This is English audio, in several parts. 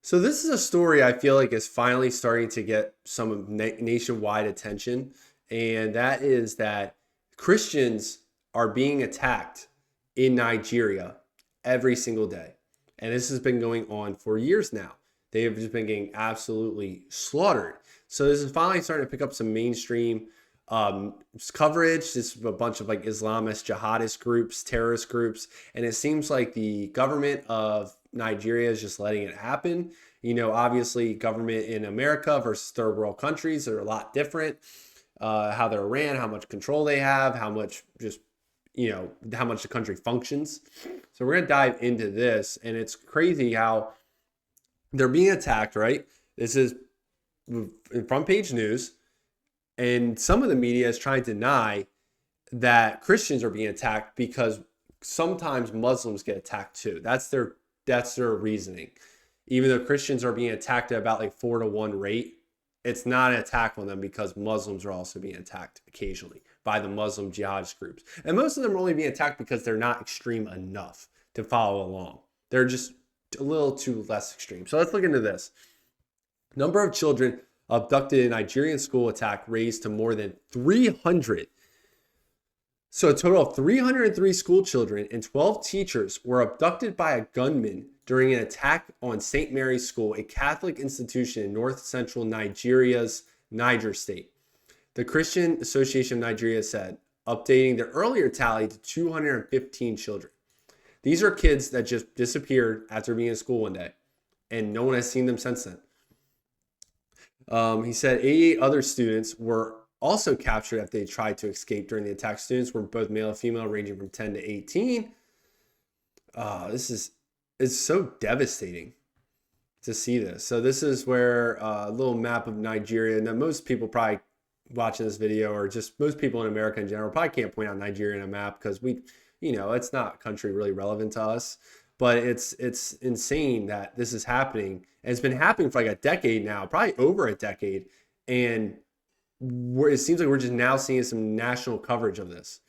So this is a story I feel like is finally starting to get some nationwide attention, and that is that Christians are being attacked in Nigeria every single day. And this has been going on for years now. They have just been getting absolutely slaughtered. So this is finally starting to pick up some mainstream coverage. This is a bunch of like Islamist jihadist groups, terrorist groups, and it seems like the government of Nigeria is just letting it happen. You know, obviously, government in America versus third world countries are a lot different. How they're ran, how much control they have, how much just how much the country functions. So we're gonna dive into this, and it's crazy how they're being attacked. Right, this is front page news. And some of the media is trying to deny that Christians are being attacked because sometimes Muslims get attacked too. That's their reasoning. Even though Christians are being attacked at about like 4-to-1 rate, it's not an attack on them because Muslims are also being attacked occasionally by the Muslim jihadist groups. And most of them are only being attacked because they're not extreme enough to follow along. They're just a little too less extreme. So let's look into this. Number of children abducted in Nigerian school attack raised to more than 300. So a total of 303 school children and 12 teachers were abducted by a gunman during an attack on St. Mary's School, a Catholic institution in north central Nigeria's Niger state. The Christian Association of Nigeria said, updating the earlier tally to 215 children. These are kids that just disappeared after being in school one day, and no one has seen them since then. He said 88 other students were also captured after they tried to escape during the attack. Students were both male and female, ranging from 10 to 18. It's so devastating to see this. So this is where a little map of Nigeria. Now, most people probably watching this video, or just most people in America in general, probably can't point out Nigeria on a map because it's not a country really relevant to us. But it's insane that this is happening. And it's been happening for like a decade now, probably over a decade. And it seems like we're just now seeing some national coverage of this.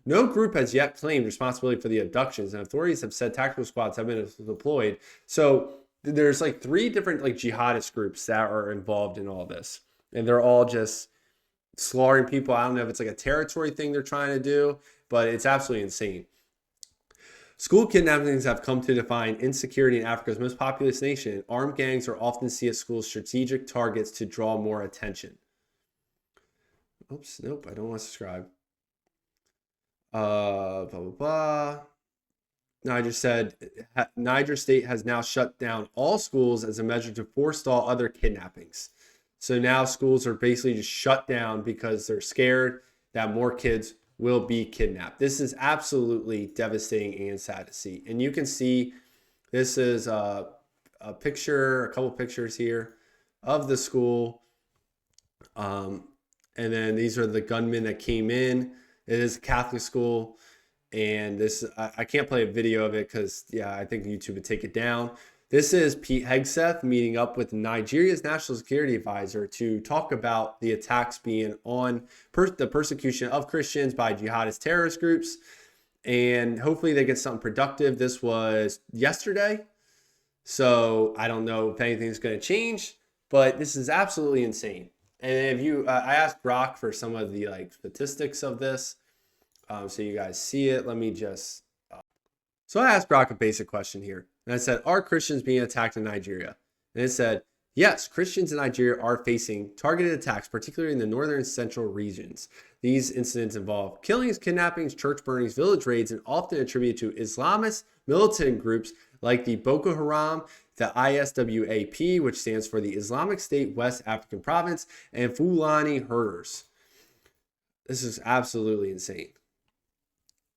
No group has yet claimed responsibility for the abductions, and authorities have said tactical squads have been deployed. So there's like 3 different like jihadist groups that are involved in all this. And they're all just slaughtering people. I don't know if it's like a territory thing they're trying to do, but it's absolutely insane. School kidnappings have come to define insecurity in Africa's most populous nation. Armed gangs are often seen as schools' strategic targets to draw more attention. Oops, nope, I don't want to subscribe. Blah, blah, blah. Niger State has now shut down all schools as a measure to forestall other kidnappings. So now schools are basically just shut down because they're scared that more kids will be kidnapped. This is absolutely devastating and sad to see. And you can see this is a couple pictures here of the school. And then these are the gunmen that came in. It is a Catholic school. And this, I can't play a video of it because, I think YouTube would take it down. This is Pete Hegseth meeting up with Nigeria's national security advisor to talk about the attacks being on the persecution of Christians by jihadist terrorist groups. And hopefully they get something productive. This was yesterday. So I don't know if anything's going to change, but this is absolutely insane. And if I asked Brock for some of the statistics of this, so you guys see it. Let me just. So I asked Brock a basic question here. And I said, are Christians being attacked in Nigeria? And it said, yes, Christians in Nigeria are facing targeted attacks, particularly in the northern and central regions. These incidents involve killings, kidnappings, church burnings, village raids, and often attributed to Islamist militant groups like the Boko Haram, the ISWAP, which stands for the Islamic State West African Province, and Fulani herders. This is absolutely insane.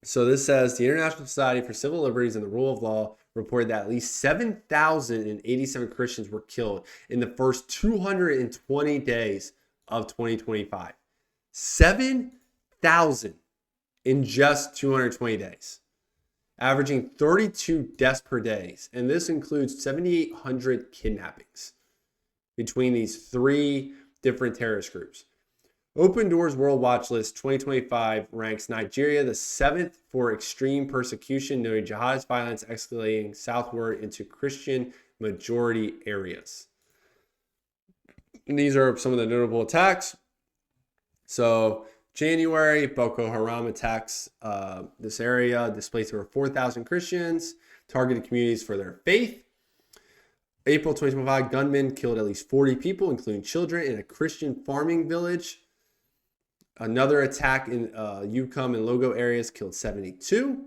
So this says the International Society for Civil Liberties and the Rule of Law reported that at least 7,087 Christians were killed in the first 220 days of 2025. 7,000 in just 220 days, averaging 32 deaths per day. And this includes 7,800 kidnappings between these 3 different terrorist groups. Open Doors World Watch List 2025 ranks Nigeria the 7th for extreme persecution, noting jihadist violence escalating southward into Christian majority areas. And these are some of the notable attacks. So January, Boko Haram attacks this area, displaced over 4,000 Christians, targeted communities for their faith. April 2025, gunmen killed at least 40 people, including children, in a Christian farming village. Another attack in Yukon and Logo areas killed 72.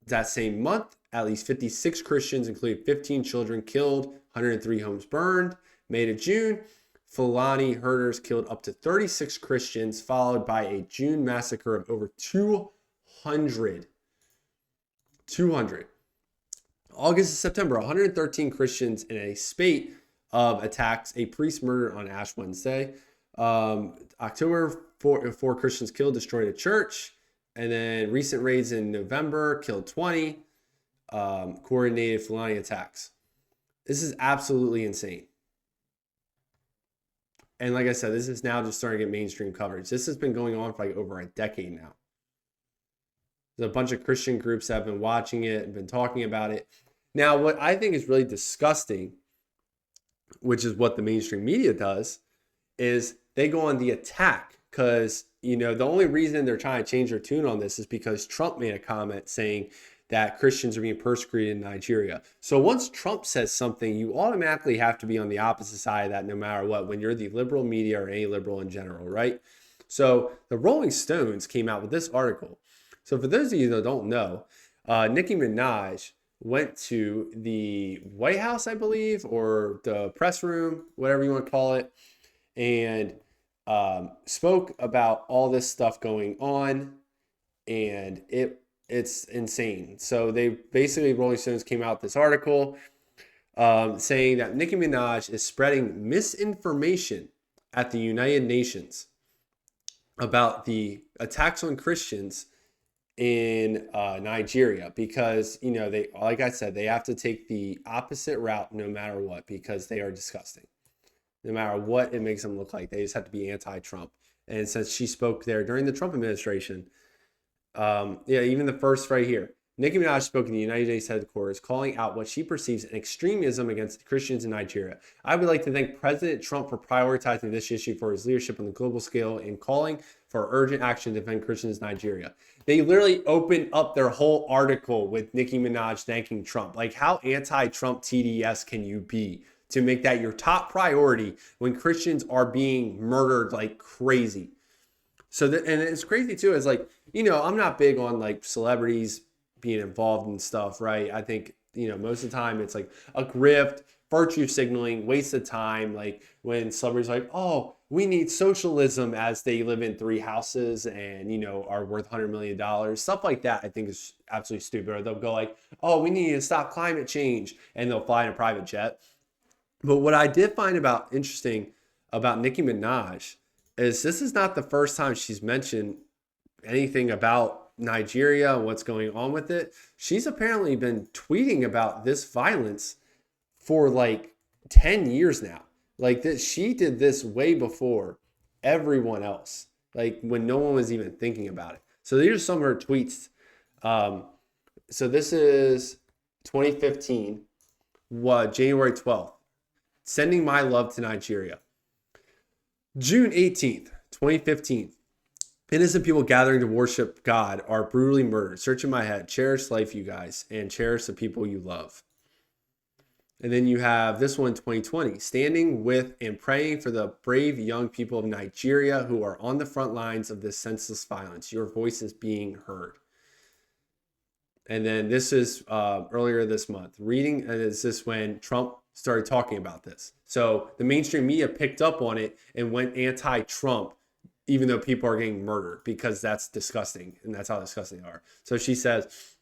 That same month, at least 56 Christians, including 15 children, killed, 103 homes burned. May to June, Fulani herders killed up to 36 Christians, followed by a June massacre of over 200. August to September, 113 Christians in a spate of attacks. A priest murdered on Ash Wednesday. October, four Christians killed, destroyed a church. And then recent raids in November killed 20. Coordinated Fulani attacks. This is absolutely insane. And like I said, this is now just starting to get mainstream coverage. This has been going on for like over a decade now. There's a bunch of Christian groups that have been watching it and been talking about it. Now, what I think is really disgusting, which is what the mainstream media does, is they go on the attack because, you know, the only reason they're trying to change their tune on this is because Trump made a comment saying that Christians are being persecuted in Nigeria. So once Trump says something, you automatically have to be on the opposite side of that no matter what, when you're the liberal media or any liberal in general, right? So the Rolling Stones came out with this article. So for those of you that don't know, Nicki Minaj went to the White House, I believe, or the press room, whatever you want to call it, and spoke about all this stuff going on, and it's insane. So they basically, Rolling Stones came out with this article saying that Nicki Minaj is spreading misinformation at the United Nations about the attacks on Christians in Nigeria because, you know, they, like I said, they have to take the opposite route no matter what because they are disgusting. No matter what it makes them look like, they just have to be anti-Trump. And since she spoke there during the Trump administration, even the first right here, Nicki Minaj spoke in the United States headquarters, calling out what she perceives an extremism against Christians in Nigeria. I would like to thank President Trump for prioritizing this issue for his leadership on the global scale and calling for urgent action to defend Christians in Nigeria. They literally opened up their whole article with Nicki Minaj thanking Trump. Like, how anti-Trump TDS can you be to make that your top priority when Christians are being murdered like crazy? So, and it's crazy too, is like, you know, I'm not big on like celebrities being involved in stuff, right? I think, you know, most of the time it's like a grift, virtue signaling, waste of time. Like when celebrities are like, oh, we need socialism as they live in 3 houses and, you know, are worth $100 million. Stuff like that I think is absolutely stupid. Or they'll go like, oh, we need to stop climate change, and they'll fly in a private jet. But what I did find interesting about Nicki Minaj is this is not the first time she's mentioned anything about Nigeria and what's going on with it. She's apparently been tweeting about this violence for like 10 years now. Like this, she did this way before everyone else, like when no one was even thinking about it. So these are some of her tweets. So this is 2015, January 12th. Sending my love to Nigeria. June 18th, 2015. Innocent people gathering to worship God are brutally murdered. Searching my head. Cherish life, you guys, and cherish the people you love. And then you have this one, 2020. Standing with and praying for the brave young people of Nigeria who are on the front lines of this senseless violence. Your voice is being heard. And then this is earlier this month. Reading, and this is when Trump started talking about this. So the mainstream media picked up on it and went anti-Trump, even though people are getting murdered, because that's disgusting, and that's how disgusting they are. So she says,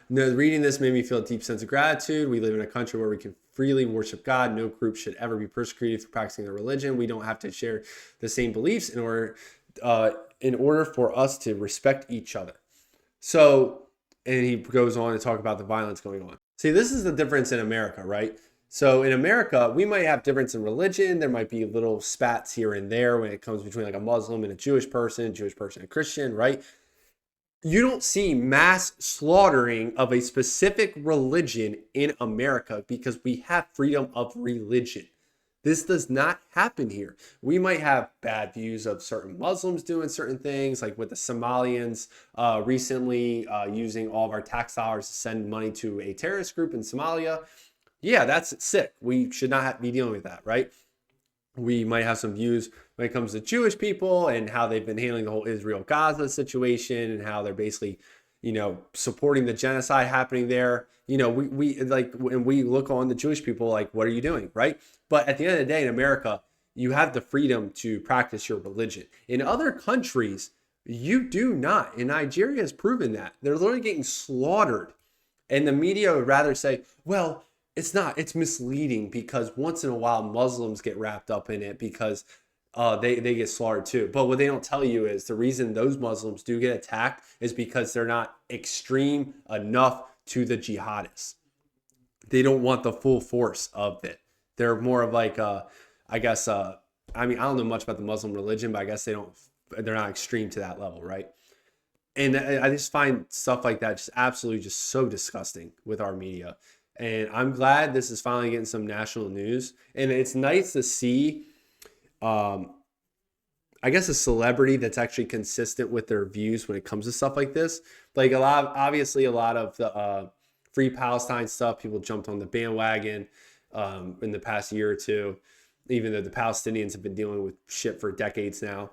no, reading this made me feel a deep sense of gratitude. We live in a country where we can freely worship God. No group should ever be persecuted for practicing their religion. We don't have to share the same beliefs in order for us to respect each other. So, and he goes on to talk about the violence going on. See, this is the difference in America, right? So in America, we might have difference in religion. There might be little spats here and there when it comes between like a Muslim and a Jewish person and a Christian, right? You don't see mass slaughtering of a specific religion in America because we have freedom of religion. This does not happen here. We might have bad views of certain Muslims doing certain things, like with the Somalians recently using all of our tax dollars to send money to a terrorist group in Somalia. Yeah, that's sick. We should not be dealing with that, right? We might have some views when it comes to Jewish people and how they've been handling the whole Israel-Gaza situation and how they're basically, supporting the genocide happening there. We like when we look on the Jewish people, like, what are you doing, right? But at the end of the day, in America, you have the freedom to practice your religion. In other countries, you do not. And Nigeria has proven that. They're literally getting slaughtered. And the media would rather say, well, it's not. It's misleading because once in a while Muslims get wrapped up in it because they get slaughtered too. But what they don't tell you is the reason those Muslims do get attacked is because they're not extreme enough to the jihadists. They don't want the full force of it. They're more of like, I guess, I don't know much about the Muslim religion, but I guess they're not extreme to that level, right? And I just find stuff like that just absolutely just so disgusting with our media. And I'm glad this is finally getting some national news. And it's nice to see, I guess, a celebrity that's actually consistent with their views when it comes to stuff like this. Like a lot of the Free Palestine stuff, people jumped on the bandwagon in the past year or two, even though the Palestinians have been dealing with shit for decades now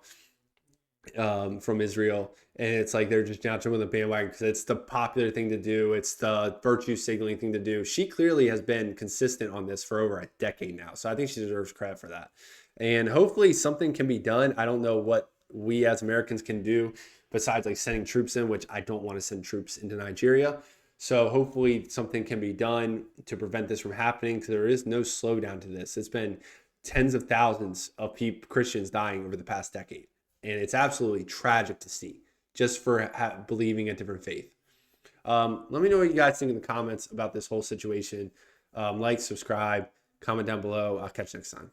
from Israel. And it's like they're just now jumping on the bandwagon because it's the popular thing to do. It's the virtue signaling thing to do. She clearly has been consistent on this for over a decade now. So I think she deserves credit for that. And hopefully something can be done. I don't know what we as Americans can do besides like sending troops in, which I don't want to send troops into Nigeria. So hopefully something can be done to prevent this from happening because there is no slowdown to this. It's been tens of thousands of Christians dying over the past decade. And it's absolutely tragic to see just for believing a different faith. Let me know what you guys think in the comments about this whole situation. Like, subscribe, comment down below. I'll catch you next time.